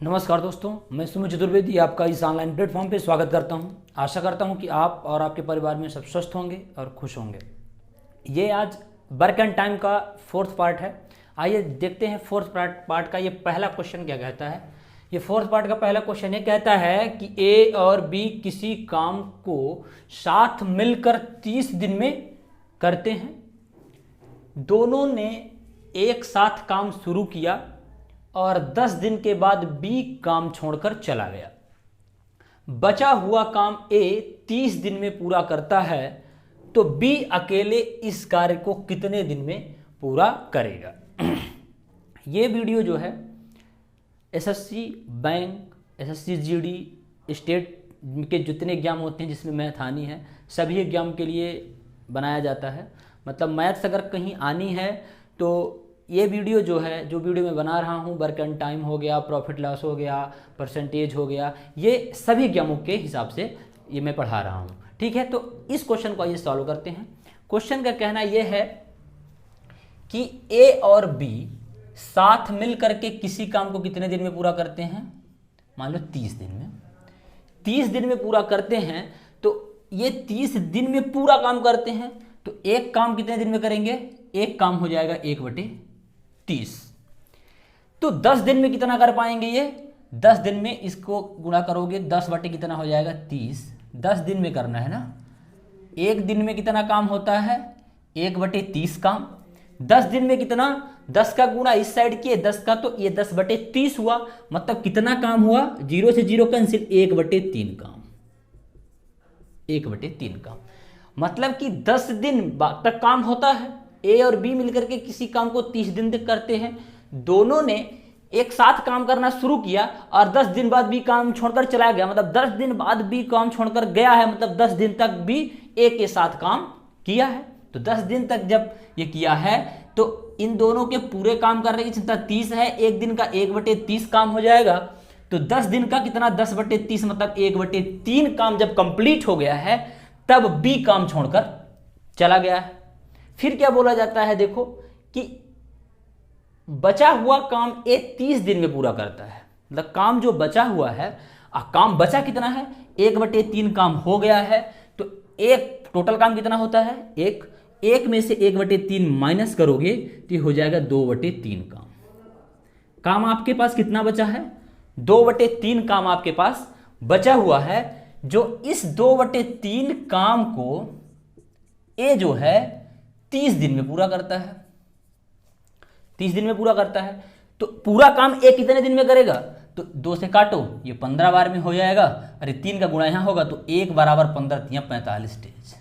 नमस्कार दोस्तों, मैं सुमित चतुर्वेदी आपका इस ऑनलाइन प्लेटफॉर्म पे स्वागत करता हूं। आशा करता हूं कि आप और आपके परिवार में सब स्वस्थ होंगे और खुश होंगे। ये आज वर्क एंड टाइम का फोर्थ पार्ट है। आइए देखते हैं फोर्थ पार्ट का ये पहला क्वेश्चन क्या कहता है। ये फोर्थ पार्ट का पहला क्वेश्चन ये कहता है कि ए और बी किसी काम को साथ मिलकर 30 दिन में करते हैं। दोनों ने एक साथ काम शुरू किया और 10 दिन के बाद बी काम छोड़कर चला गया। बचा हुआ काम ए 30 दिन में पूरा करता है, तो बी अकेले इस कार्य को कितने दिन में पूरा करेगा। ये वीडियो जो है SSC bank, SSC GD, state के जितने एग्जाम होते हैं जिसमें मैथ आनी है, सभी एग्जाम के लिए बनाया जाता है। मतलब मैथ्स अगर कहीं आनी है तो ये वीडियो जो है, जो वीडियो मैं बना रहा हूँ, वर्क एंड टाइम हो गया, प्रॉफिट लॉस हो गया, परसेंटेज हो गया, ये सभी एग्जामों के हिसाब से ये मैं पढ़ा रहा हूँ। ठीक है, तो इस क्वेश्चन को आइए सॉल्व करते हैं। क्वेश्चन का कहना ये है कि ए और बी साथ मिल करके किसी काम को कितने दिन में पूरा करते हैं। मान लो 30 दिन में। 30 दिन में पूरा करते हैं, तो ये 30 दिन में पूरा काम करते हैं, तो एक काम कितने दिन में करेंगे। एक काम हो जाएगा 1/30। तो 10 दिन में कितना कर पाएंगे ये। 10 दिन में इसको गुणा करोगे, 10 बटे कितना हो जाएगा 30। 10 दिन में करना है ना। एक दिन में कितना काम होता है 1/30 काम। 10 दिन में कितना, 10 का गुणा इस साइड किए 10 का, तो ये 10/30 हुआ। मतलब कितना काम हुआ, 0 से 0 कैंसिल, 1/3 काम। 1/3 काम मतलब कि 10 दिन तक काम होता है। ए और बी मिलकर के किसी काम को 30 दिन तक करते हैं। दोनों ने एक साथ काम करना शुरू किया और 10 दिन बाद बी काम छोड़कर चला गया। मतलब 10 दिन बाद बी काम छोड़कर गया है, मतलब 10 दिन तक भी ए के साथ काम किया है। तो 10 दिन तक जब ये किया है तो इन दोनों के पूरे काम करने की क्षमता 30 है। एक दिन का 1/30 काम हो जाएगा। तो 10 दिन का कितना 10/30 मतलब 1/3 काम जब कंप्लीट हो गया है, तब बी काम छोड़कर चला गया है। फिर क्या बोला जाता है, देखो कि बचा हुआ काम ए 30 दिन में पूरा करता है। मतलब काम जो बचा हुआ है, काम बचा कितना है 1/3 काम हो गया है। तो एक टोटल काम कितना होता है, एक में से 1/3 माइनस करोगे तो हो जाएगा 2/3 काम आपके पास कितना बचा है, 2/3 काम आपके पास बचा हुआ है। जो इस 2/3 काम को ए जो है 30 दिन में पूरा करता है। 30 दिन में पूरा करता है, तो पूरा काम ए कितने दिन में करेगा। तो 2 से काटो, ये 15 बार में हो जाएगा। अरे 3 का गुणा यहां होगा, तो 1 बराबर 15 या 45 डेज।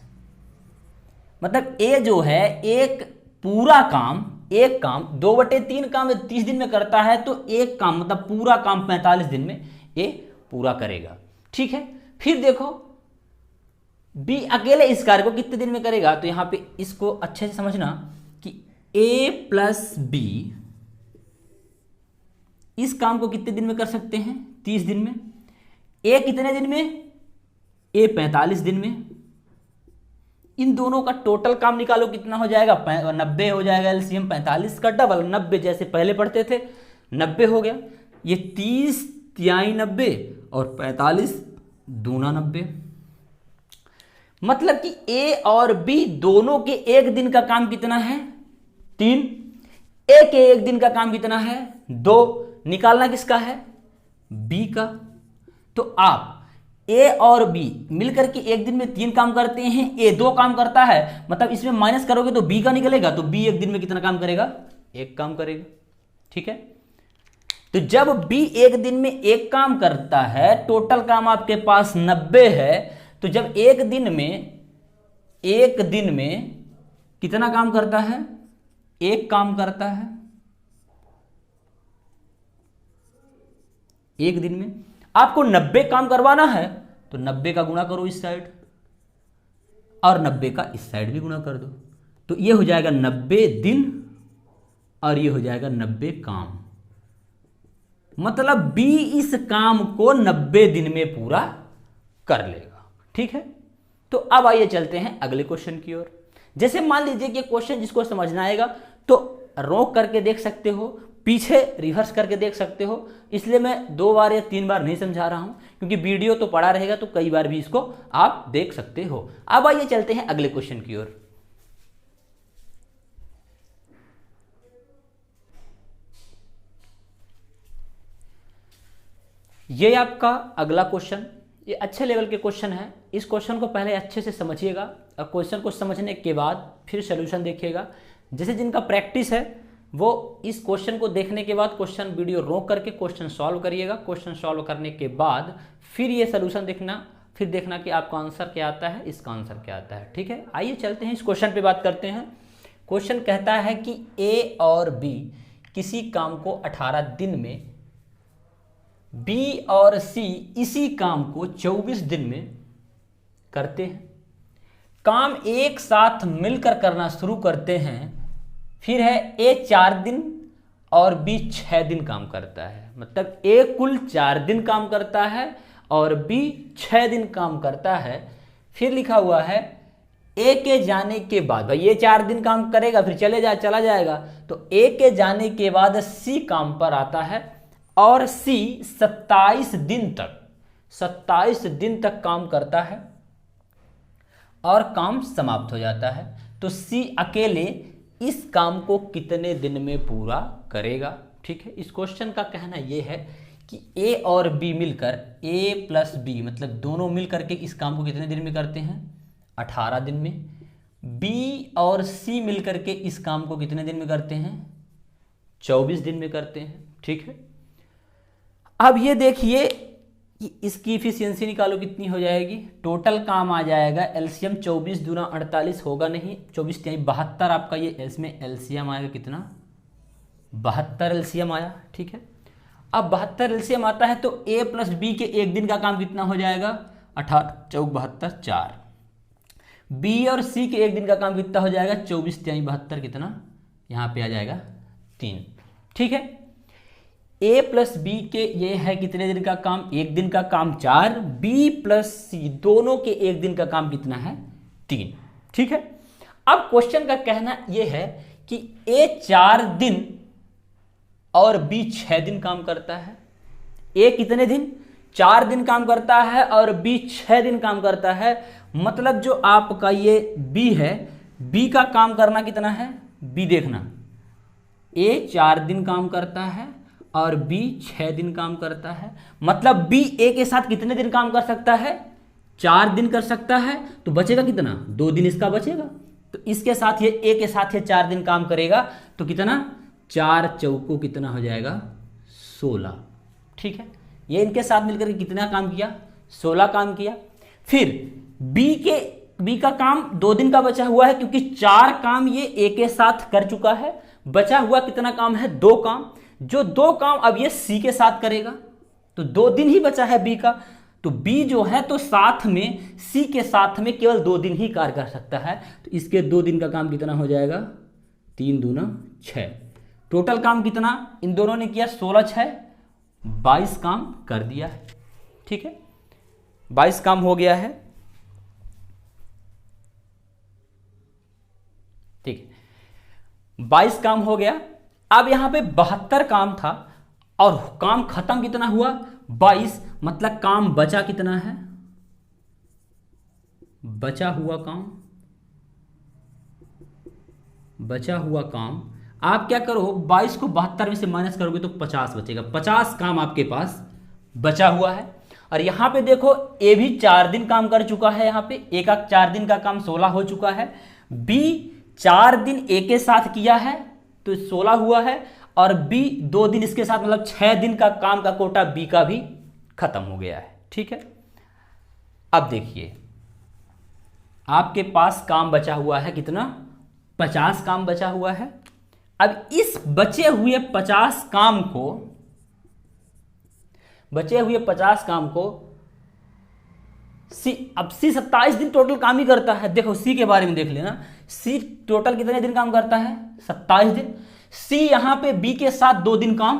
मतलब ए जो है एक पूरा काम, एक काम 2/3 काम 30 दिन में करता है, तो एक काम मतलब पूरा काम 45 दिन में ए पूरा करेगा। ठीक है, फिर देखो बी अकेले इस कार्य को कितने दिन में करेगा। तो यहां पे इसको अच्छे से समझना कि ए प्लस बी इस काम को कितने दिन में कर सकते हैं, 30 दिन में। ए कितने दिन में, ए 45 दिन में। इन दोनों का टोटल काम निकालो, कितना हो जाएगा 90 हो जाएगा। एलसीएम 45 का डबल 90, जैसे पहले पढ़ते थे 90 हो गया। ये 30 तिहाई 90 और 45 दूना 90। मतलब कि ए और बी दोनों के एक दिन का काम कितना है 3। ए के एक दिन का काम कितना है 2। निकालना किसका है, बी का। तो आप ए और बी मिलकर के एक दिन में 3 काम करते हैं, ए 2 काम करता है। मतलब इसमें माइनस करोगे तो बी का निकलेगा। तो बी एक दिन में कितना काम करेगा, 1 काम करेगा। ठीक है, तो जब बी एक दिन में 1 काम करता है, टोटल काम आपके पास 90 है। तो जब एक दिन में कितना काम करता है, 1 काम करता है एक दिन में। आपको 90 काम करवाना है, तो 90 का गुणा करो इस साइड और 90 का इस साइड भी गुणा कर दो। तो ये हो जाएगा 90 दिन और ये हो जाएगा 90 काम। मतलब बी इस काम को 90 दिन में पूरा कर लेगा। ठीक है, तो अब आइए चलते हैं अगले क्वेश्चन की ओर। जैसे मान लीजिए कि क्वेश्चन जिसको समझना आएगा तो रोक करके देख सकते हो, पीछे रिवर्स करके देख सकते हो। इसलिए मैं 2 बार या 3 बार नहीं समझा रहा हूं, क्योंकि वीडियो तो पड़ा रहेगा तो कई बार भी इसको आप देख सकते हो। अब आइए चलते हैं अगले क्वेश्चन की ओर। ये आपका अगला क्वेश्चन, ये अच्छे लेवल के क्वेश्चन है। इस क्वेश्चन को पहले अच्छे से समझिएगा और क्वेश्चन को समझने के बाद फिर सॉल्यूशन देखिएगा। जैसे जिनका प्रैक्टिस है वो इस क्वेश्चन को देखने के बाद क्वेश्चन वीडियो रोक करके क्वेश्चन सॉल्व करिएगा। क्वेश्चन सॉल्व करने के बाद फिर ये सॉल्यूशन देखना, फिर देखना कि आपका आंसर क्या आता है, इसका आंसर क्या आता है। ठीक है, आइए चलते हैं इस क्वेश्चन पे बात करते हैं। क्वेश्चन कहता है कि ए और बी किसी काम को 18 दिन में, बी और सी इसी काम को 24 दिन में करते हैं। काम एक साथ मिलकर करना शुरू करते हैं। फिर है ए 4 दिन और बी 6 दिन काम करता है। मतलब ए कुल 4 दिन काम करता है और बी 6 दिन काम करता है। फिर लिखा हुआ है ए के जाने के बाद, भाई ये 4 दिन काम करेगा फिर चला जाएगा, तो ए के जाने के बाद सी काम पर आता है और सी 27 दिन तक काम करता है और काम समाप्त हो जाता है। तो सी अकेले इस काम को कितने दिन में पूरा करेगा। ठीक है, इस क्वेश्चन का कहना यह है कि ए और बी मिलकर, ए प्लस बी मतलब दोनों मिलकर के इस काम को कितने दिन में करते हैं, 18 दिन में। बी और सी मिलकर के इस काम को कितने दिन में करते हैं, 24 दिन में करते हैं। ठीक है, अब ये देखिए इसकी इफिशियंसी निकालो कितनी हो जाएगी। टोटल काम आ जाएगा एलसीएम 24 दूना 48 होगा नहीं, 24 तिहाई 72 आपका ये इसमें एलसीएम आएगा कितना, 72 एलसीएम आया। ठीक है, अब 72 एलसीएम आता है तो ए प्लस बी के एक दिन का काम कितना हो जाएगा, 18 चौक 72 4। बी और सी के एक दिन का काम कितना हो जाएगा, 24 तिहाई 72 कितना, यहाँ पे आ जाएगा 3। ठीक है, ए प्लस बी के ये है कितने दिन का काम, एक दिन का काम 4, बी प्लस सी दोनों के एक दिन का काम कितना है, 3। ठीक है, अब क्वेश्चन का कहना यह है कि ए 4 दिन और बी 6 दिन काम करता है। ए कितने दिन, 4 दिन काम करता है और बी 6 दिन काम करता है। मतलब जो आपका ये बी है, बी का काम करना कितना है, बी देखना, ए 4 दिन काम करता है और बी 6 दिन काम करता है। मतलब बी ए के साथ कितने दिन काम कर सकता है, 4 दिन कर सकता है। तो बचेगा कितना, 2 दिन इसका बचेगा। तो इसके साथ ये ए के साथ ये 4 दिन काम करेगा तो कितना, 4 चौको कितना हो जाएगा, 16। ठीक है, ये इनके साथ मिलकर के कितना काम किया, 16 काम किया। फिर बी का काम 2 दिन का बचा हुआ है, क्योंकि 4 काम ये ए के साथ कर चुका है। बचा हुआ कितना काम है, 2 काम। जो 2 काम अब ये सी के साथ करेगा, तो 2 दिन ही बचा है बी का। तो बी जो है तो साथ में सी के साथ में केवल 2 दिन ही कार्य कर सकता है। तो इसके 2 दिन का काम कितना हो जाएगा, 3 दूना 6। टोटल काम कितना इन दोनों ने किया, 16 6 22 काम कर दिया है। ठीक है, 22 काम हो गया है। ठीक है, 22 काम हो गया। अब यहां पे 72 काम था और काम खत्म कितना हुआ, 22। मतलब काम बचा कितना है, बचा हुआ काम आप क्या करो, 22 को 72 में से माइनस करोगे तो 50 बचेगा। 50 काम आपके पास बचा हुआ है। और यहां पे देखो ए भी 4 दिन काम कर चुका है। यहां पे ए का 4 दिन का काम 16 हो चुका है। बी 4 दिन ए के साथ किया है तो 16 हुआ है, और बी 2 दिन इसके साथ, मतलब 6 दिन का काम का कोटा बी का भी खत्म हो गया है। ठीक है, अब देखिए आपके पास काम बचा हुआ है कितना, 50 काम बचा हुआ है। अब इस बचे हुए 50 काम को सी, अब सी 27 दिन टोटल काम ही करता है। देखो सी के बारे में देख लेना, सी टोटल कितने दिन काम करता है, 27 दिन। सी यहां पे बी के साथ 2 दिन काम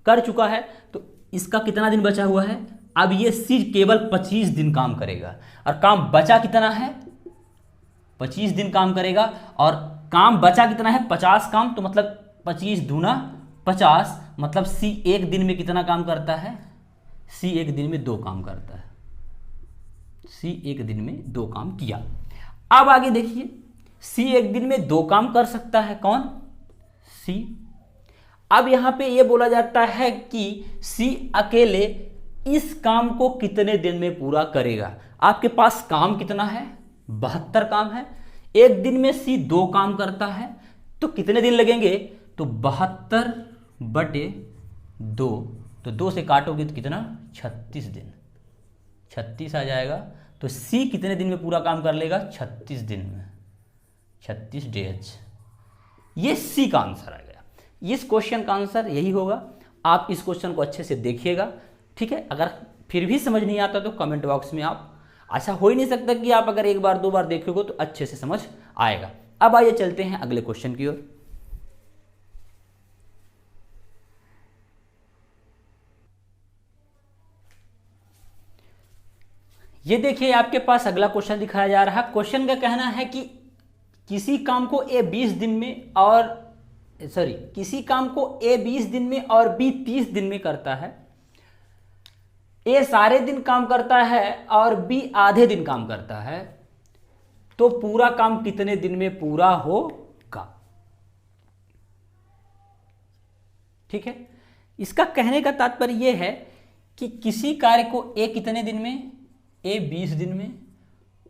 कर चुका है, तो इसका कितना दिन बचा हुआ है। अब ये सी केवल 25 दिन काम करेगा और काम बचा कितना है, 25 दिन काम करेगा। और काम बचा कितना है, 50 काम। तो मतलब 25 दूना 50, मतलब सी एक दिन में कितना काम करता है? सी एक दिन में 2 काम करता है। सी एक दिन में 2 काम किया। अब आगे देखिए, सी एक दिन में 2 काम कर सकता है, कौन? सी। अब यहां पे ये बोला जाता है कि सी अकेले इस काम को कितने दिन में पूरा करेगा। आपके पास काम कितना है? 72 काम है। एक दिन में सी 2 काम करता है, तो कितने दिन लगेंगे? तो 72/2, तो 2 से काटोगे तो कितना? 36 दिन। 36 आ जाएगा। तो सी कितने दिन में पूरा काम कर लेगा? 36 दिन में, 36 डेज। ये सी का आंसर आ गया। इस क्वेश्चन का आंसर यही होगा। आप इस क्वेश्चन को अच्छे से देखिएगा, ठीक है। अगर फिर भी समझ नहीं आता तो कमेंट बॉक्स में आप, ऐसा हो ही नहीं सकता कि आप अगर एक बार 2 बार देखोगे तो अच्छे से समझ आएगा। अब आइए चलते हैं अगले क्वेश्चन की ओर। ये देखिए, आपके पास अगला क्वेश्चन दिखाया जा रहा है। क्वेश्चन का कहना है कि किसी काम को ए 20 दिन में और किसी काम को ए 20 दिन में और बी 30 दिन में करता है। ए सारे दिन काम करता है और बी आधे दिन काम करता है, तो पूरा काम कितने दिन में पूरा होगा? ठीक है। इसका कहने का तात्पर्य यह है कि किसी कार्य को ए कितने दिन में? ए 20 दिन में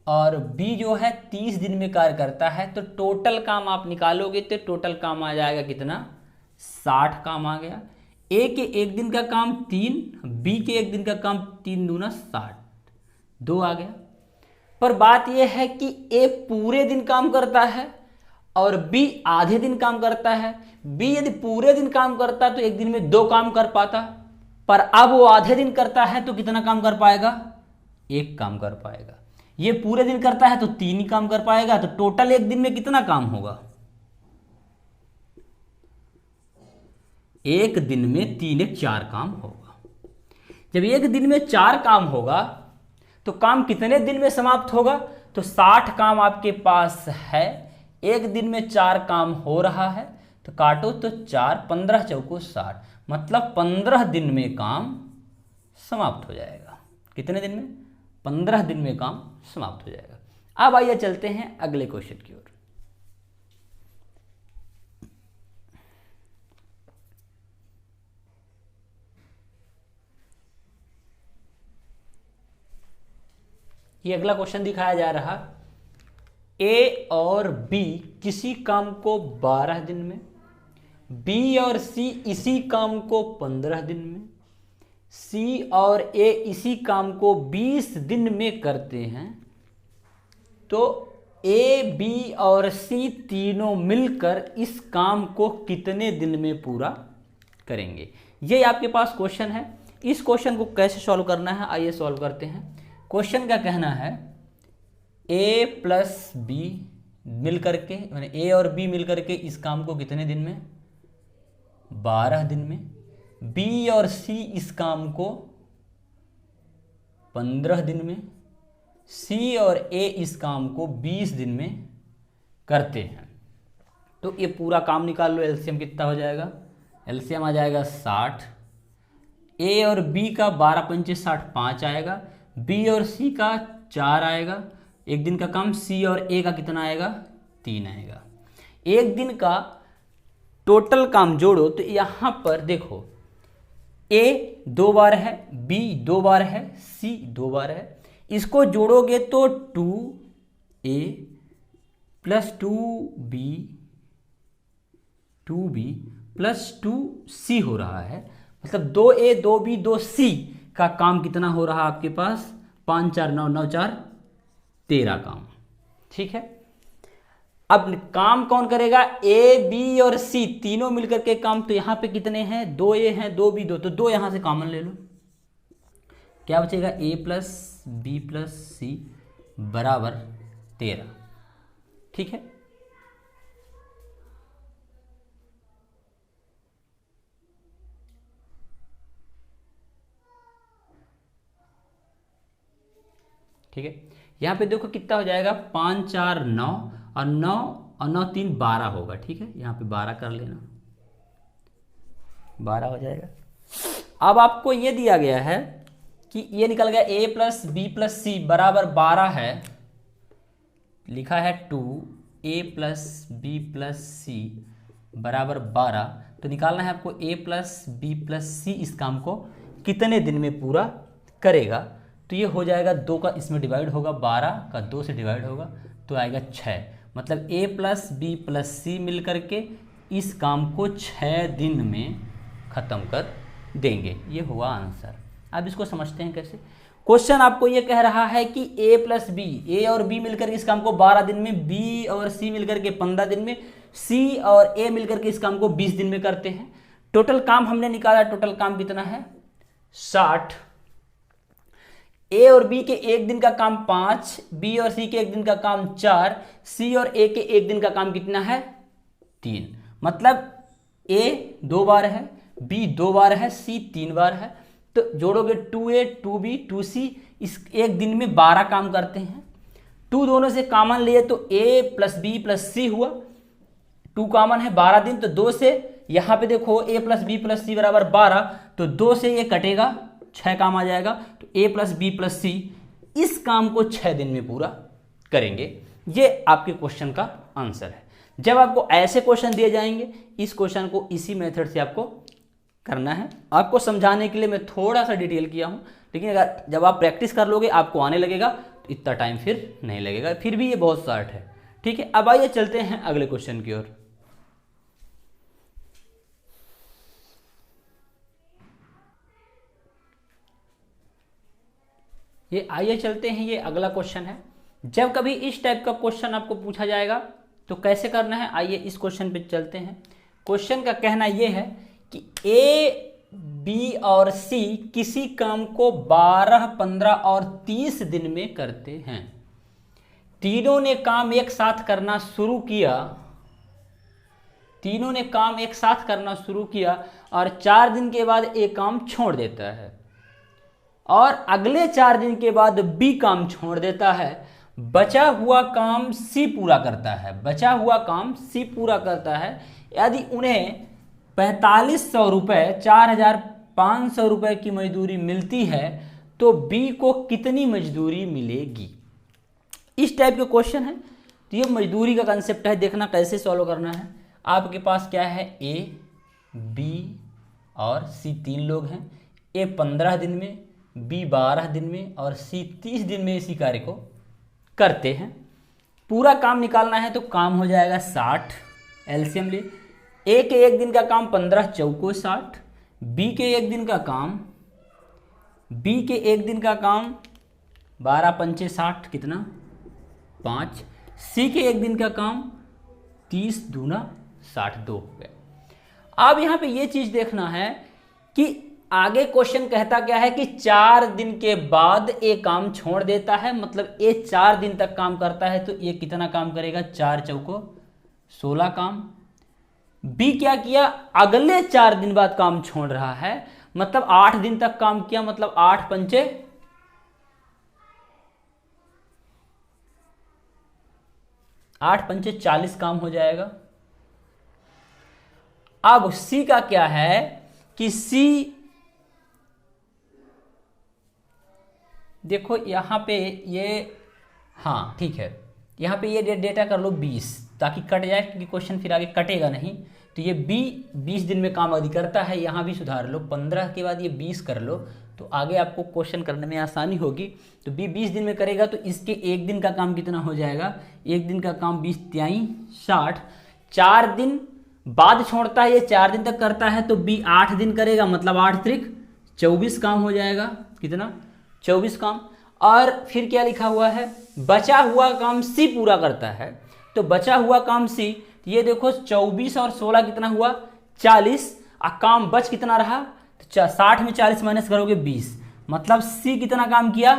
और बी जो है 30 दिन में कार्य करता है, तो टोटल काम आप निकालोगे तो टोटल काम आ जाएगा कितना? 60 काम आ गया। ए के एक दिन का काम 3, बी के एक दिन का काम 3 दूना 60, 2 आ गया। पर बात यह है कि ए पूरे दिन काम करता है और बी आधे दिन काम करता है। बी यदि पूरे दिन काम करता तो एक दिन में 2 काम कर पाता, पर अब वो आधे दिन करता है तो कितना काम कर पाएगा? 1 काम कर पाएगा। ये पूरे दिन करता है तो 3 ही काम कर पाएगा, तो टोटल एक दिन में कितना काम होगा? एक दिन में 3 1 4 काम होगा। जब एक दिन में 4 काम होगा तो काम कितने दिन में समाप्त होगा? तो 60 काम आपके पास है, एक दिन में 4 काम हो रहा है, तो काटो तो 4, 15 चौको 60, मतलब 15 दिन में काम समाप्त हो जाएगा। कितने दिन में? 15 दिन में काम समाप्त हो जाएगा। अब आइए चलते हैं अगले क्वेश्चन की ओर। ये अगला क्वेश्चन दिखाया जा रहा, ए और बी किसी काम को 12 दिन में, बी और सी इसी काम को 15 दिन में, सी और ए इसी काम को 20 दिन में करते हैं, तो ए, बी और सी तीनों मिलकर इस काम को कितने दिन में पूरा करेंगे? ये आपके पास क्वेश्चन है। इस क्वेश्चन को कैसे सॉल्व करना है, आइए सॉल्व करते हैं। क्वेश्चन का कहना है ए प्लस बी मिलकर के, यानी ए और बी मिलकर के इस काम को कितने दिन में? 12 दिन में। बी और सी इस काम को 15 दिन में, सी और ए इस काम को 20 दिन में करते हैं। तो ये पूरा काम निकाल लो, एलसीएम कितना हो जाएगा? एलसीएम आ जाएगा 60। ए और बी का 12 पंचे 60, 5 आएगा। बी और सी का 4 आएगा। एक दिन का काम सी और ए का कितना आएगा? 3 आएगा। एक दिन का टोटल काम जोड़ो तो यहां पर देखो, ए 2 बार है, बी 2 बार है, सी 2 बार है। इसको जोड़ोगे तो 2a plus 2b plus 2c हो रहा है। मतलब 2a 2b 2c का काम कितना हो रहा है आपके पास? 5 4 9 9 4 13 काम। ठीक है। अब काम कौन करेगा? ए, बी और सी तीनों मिलकर के काम। तो यहां पे कितने हैं? 2a हैं, 2b 2, तो 2 यहां से कॉमन ले लो। क्या बचेगा? a प्लस बी प्लस सी बराबर 13। ठीक है। ठीक है। यहां पे देखो कितना हो जाएगा? 5 4 9 और 9 3 12 होगा। ठीक है, यहां पे 12 कर लेना। 12 हो जाएगा। अब आपको ये दिया गया है कि ये निकल गया a प्लस बी प्लस सी बराबर 12 है, लिखा है 2a प्लस बी प्लस सी बराबर 12। तो निकालना है आपको a प्लस बी प्लस सी इस काम को कितने दिन में पूरा करेगा। तो ये हो जाएगा 2 का इसमें डिवाइड होगा, 12 का 2 से डिवाइड होगा तो आएगा 6। मतलब a प्लस बी प्लस सी मिल करके इस काम को 6 दिन में ख़त्म कर देंगे। ये हुआ आंसर। अब इसको समझते हैं कैसे। क्वेश्चन आपको ये कह रहा है कि a प्लस बी, ए और बी मिलकर इस काम को 12 दिन में, b और c मिलकर के 15 दिन में, c और a मिलकर के इस काम को 20 दिन में करते हैं। टोटल काम हमने निकाला, टोटल काम कितना है 60। ए और बी के एक दिन का काम 5, बी और सी के एक दिन का काम 4, सी और ए के एक दिन का काम कितना है 3। मतलब ए 2 बार है, बी 2 बार है, सी 3 बार है। तो जोड़ोगे 2a 2b 2c, इस एक दिन में 12 काम करते हैं। 2 दोनों से कॉमन लिए तो a प्लस बी प्लस सी हुआ, 2 कॉमन है 12 दिन। तो 2 से यहाँ पे देखो a प्लस बी प्लस सी बराबर 12, तो 2 से ये कटेगा, 6 काम आ जाएगा। तो a प्लस बी प्लस सी इस काम को 6 दिन में पूरा करेंगे। ये आपके क्वेश्चन का आंसर है। जब आपको ऐसे क्वेश्चन दिए जाएंगे, इस क्वेश्चन को इसी मेथड से आपको करना है। आपको समझाने के लिए मैं थोड़ा सा डिटेल किया हूँ, लेकिन अगर जब आप प्रैक्टिस कर लोगे आपको आने लगेगा तो इतना टाइम फिर नहीं लगेगा। फिर भी ये बहुत शॉर्ट है, ठीक है। अब आइए चलते हैं अगले क्वेश्चन की ओर। ये आइए चलते हैं, ये अगला क्वेश्चन है। जब कभी इस टाइप का क्वेश्चन आपको पूछा जाएगा तो कैसे करना है, आइए इस क्वेश्चन पे चलते हैं। क्वेश्चन का कहना यह है कि ए, बी और सी किसी काम को 12, 15 और 30 दिन में करते हैं। तीनों ने काम एक साथ करना शुरू किया, तीनों ने काम एक साथ करना शुरू किया और 4 दिन के बाद ए काम छोड़ देता है और अगले 4 दिन के बाद बी काम छोड़ देता है। बचा हुआ काम सी पूरा करता है, बचा हुआ काम सी पूरा करता है। यदि उन्हें 4500 रुपये, 4500 रुपये की मजदूरी मिलती है तो बी को कितनी मजदूरी मिलेगी। इस टाइप के क्वेश्चन है। तो ये मजदूरी का कंसेप्ट है, देखना कैसे सॉल्व करना है। आपके पास क्या है, ए, बी और सी 3 लोग हैं। ए 15 दिन में, बी 12 दिन में और सी 30 दिन में इसी कार्य को करते हैं। पूरा काम निकालना है तो काम हो जाएगा 60। एलसीएम ले, ए के एक दिन का काम 15 चौको 60, बी के एक दिन का काम, बी के एक दिन का काम 12 पंचे 60 कितना 5, सी के एक दिन का काम 30 दूना 62 हो गया। अब यहाँ पे ये चीज देखना है कि आगे क्वेश्चन कहता क्या है कि 4 दिन के बाद ए काम छोड़ देता है। मतलब ए 4 दिन तक काम करता है तो ये कितना काम करेगा, 4 चौको 16 काम। बी क्या किया, अगले 4 दिन बाद काम छोड़ रहा है, मतलब 8 दिन तक काम किया, मतलब 8 पंचे 40 काम हो जाएगा। अब सी का क्या है कि सी, देखो यहां पे ये, हाँ ठीक है, यहां पे ये डेटा कर लो 20 ताकि कट जाए, क्योंकि क्वेश्चन फिर आगे कटेगा नहीं। तो ये बी 20 दिन में काम यदि करता है, यहाँ भी सुधार लो, 15 के बाद ये 20 कर लो तो आगे आपको क्वेश्चन करने में आसानी होगी। तो बी 20 दिन में करेगा तो इसके एक दिन का काम कितना हो जाएगा, एक दिन का काम 20 तिहाई 60। 4 दिन बाद छोड़ता है, ये 4 दिन तक करता है तो बी 8 दिन करेगा, मतलब 8 त्रिक 24 काम हो जाएगा, कितना 24 काम। और फिर क्या लिखा हुआ है, बचा हुआ काम सी पूरा करता है। तो बचा हुआ काम सी, ये देखो 24 और 16 कितना हुआ 40, और काम बच कितना रहा, तो 60 में 40 माइनस करोगे 20, मतलब सी कितना काम किया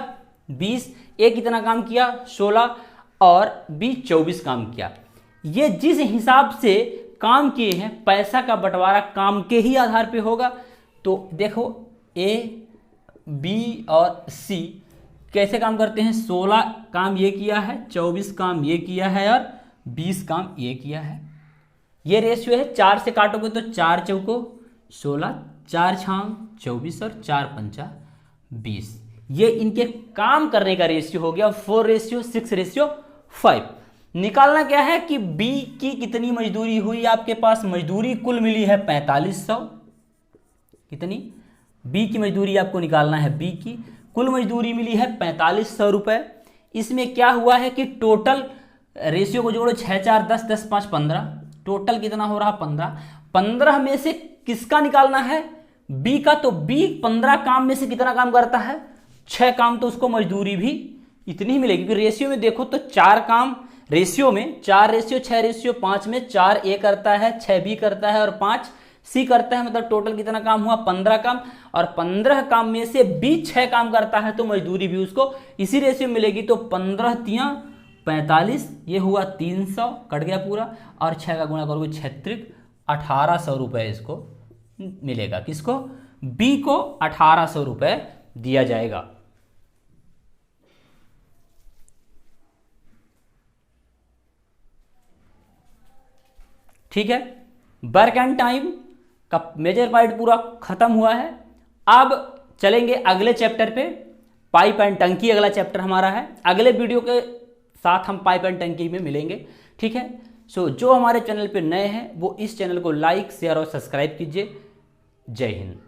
20, ए कितना काम किया 16 और बी 24 काम किया। ये जिस हिसाब से काम किए हैं, पैसा का बंटवारा काम के ही आधार पे होगा। तो देखो ए, बी और सी कैसे काम करते हैं, 16 काम ये किया है, 24 काम ये किया है और 20 काम ये किया है। ये रेशियो है, 4 से काटोगे तो 4 चौको 16, 4 छाम 24 और 4 पंचा 20। ये इनके काम करने का रेशियो हो गया 4:6:5। निकालना क्या है कि बी की कितनी मजदूरी हुई, आपके पास मजदूरी कुल मिली है 4500। कितनी? बी की मजदूरी आपको निकालना है, बी की कुल मजदूरी मिली है 4500 रुपए। इसमें क्या हुआ है कि टोटल रेशियो को जोड़ो, 6 4 10 10 5 15, टोटल कितना हो रहा 15। 15 में से किसका निकालना है? बी का। तो बी 15 काम में से कितना काम करता है? 6 काम। तो उसको मजदूरी भी इतनी ही मिलेगी। क्योंकि रेशियो में देखो तो 4 काम रेशियो में 4:6:5 में 4 ए करता है, 6 बी करता है और 5 सी करता है। मतलब टोटल कितना काम हुआ? 15 काम। और 15 काम में से बी 6 काम करता है तो मजदूरी भी उसको इसी रेशियो में मिलेगी। तो 15 तियां 45, ये हुआ 300, कट गया पूरा। और 6 का गुणा करोगे 6 1800 रुपए इसको मिलेगा। किसको? बी को 1800 रुपए दिया जाएगा। ठीक है, वर्क एंड टाइम का मेजर पार्ट पूरा खत्म हुआ है। अब चलेंगे अगले चैप्टर पे। पाइप एंड टंकी अगला चैप्टर हमारा है। अगले वीडियो के साथ हम पाइप एंड टंकी में मिलेंगे। ठीक है, सो जो हमारे चैनल पे नए हैं वो इस चैनल को लाइक, शेयर और सब्सक्राइब कीजिए। जय हिंद।